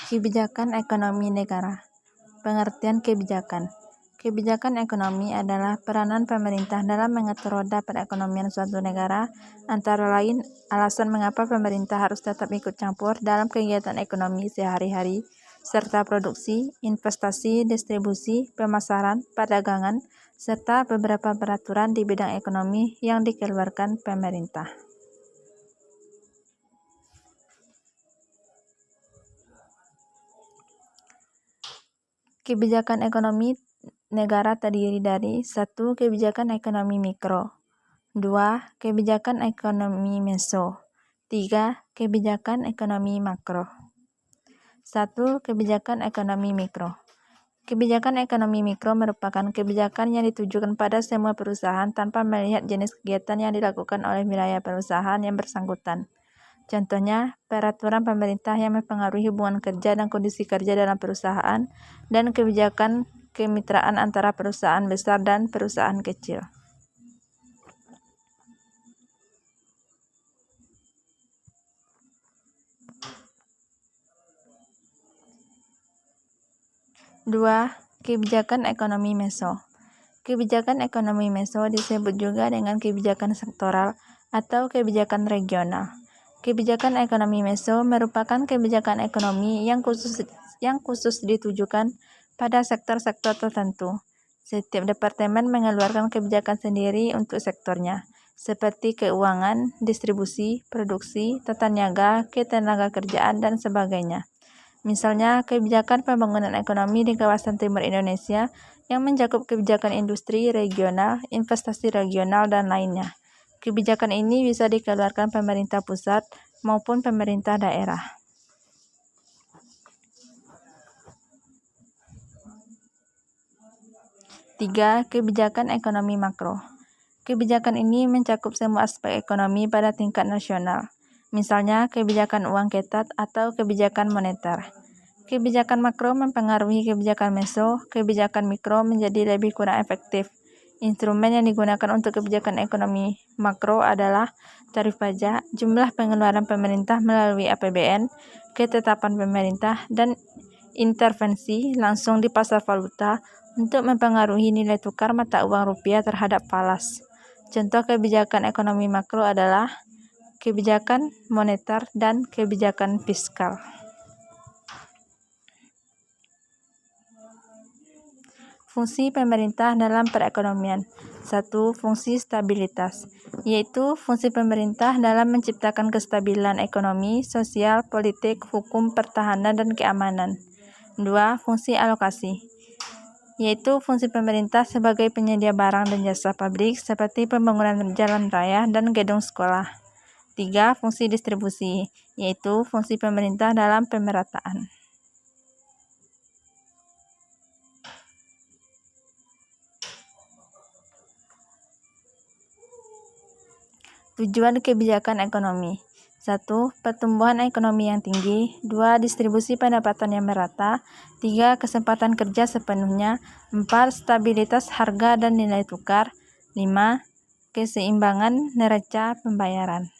Kebijakan ekonomi negara. Pengertian kebijakan. Kebijakan ekonomi adalah peranan pemerintah dalam mengatur roda perekonomian suatu negara, antara lain alasan mengapa pemerintah harus tetap ikut campur dalam kegiatan ekonomi sehari-hari, serta produksi, investasi, distribusi, pemasaran, perdagangan, serta beberapa peraturan di bidang ekonomi yang dikeluarkan pemerintah. Kebijakan ekonomi negara terdiri dari 1. Kebijakan ekonomi mikro, 2. Kebijakan ekonomi meso, 3. Kebijakan ekonomi makro. 1. Kebijakan ekonomi mikro. Kebijakan ekonomi mikro merupakan kebijakan yang ditujukan pada semua perusahaan tanpa melihat jenis kegiatan yang dilakukan oleh wilayah perusahaan yang bersangkutan. Contohnya, peraturan pemerintah yang mempengaruhi hubungan kerja dan kondisi kerja dalam perusahaan, dan kebijakan kemitraan antara perusahaan besar dan perusahaan kecil. Dua, kebijakan ekonomi meso. Kebijakan ekonomi meso disebut juga dengan kebijakan sektoral atau kebijakan regional. Kebijakan ekonomi meso merupakan kebijakan ekonomi yang khusus ditujukan pada sektor-sektor tertentu. Setiap departemen mengeluarkan kebijakan sendiri untuk sektornya, seperti keuangan, distribusi, produksi, tata niaga, ketenaga kerjaan, dan sebagainya. Misalnya, kebijakan pembangunan ekonomi di kawasan timur Indonesia yang mencakup kebijakan industri regional, investasi regional, dan lainnya. Kebijakan ini bisa dikeluarkan pemerintah pusat maupun pemerintah daerah. Tiga, kebijakan ekonomi makro. Kebijakan ini mencakup semua aspek ekonomi pada tingkat nasional. Misalnya, kebijakan uang ketat atau kebijakan moneter. Kebijakan makro mempengaruhi kebijakan meso, kebijakan mikro menjadi lebih kurang efektif. Instrumen yang digunakan untuk kebijakan ekonomi makro adalah tarif pajak, jumlah pengeluaran pemerintah melalui APBN, ketetapan pemerintah, dan intervensi langsung di pasar valuta untuk mempengaruhi nilai tukar mata uang rupiah terhadap falas. Contoh kebijakan ekonomi makro adalah kebijakan moneter dan kebijakan fiskal. Fungsi pemerintah dalam perekonomian. 1. Fungsi stabilitas, yaitu fungsi pemerintah dalam menciptakan kestabilan ekonomi, sosial, politik, hukum, pertahanan, dan keamanan. 2. Fungsi alokasi, yaitu fungsi pemerintah sebagai penyedia barang dan jasa publik seperti pembangunan jalan raya dan gedung sekolah. 3. Fungsi distribusi, yaitu fungsi pemerintah dalam pemerataan. Tujuan kebijakan ekonomi. 1. Pertumbuhan ekonomi yang tinggi. 2. Distribusi pendapatan yang merata. 3. Kesempatan kerja sepenuhnya. 4. Stabilitas harga dan nilai tukar. 5. Keseimbangan neraca pembayaran.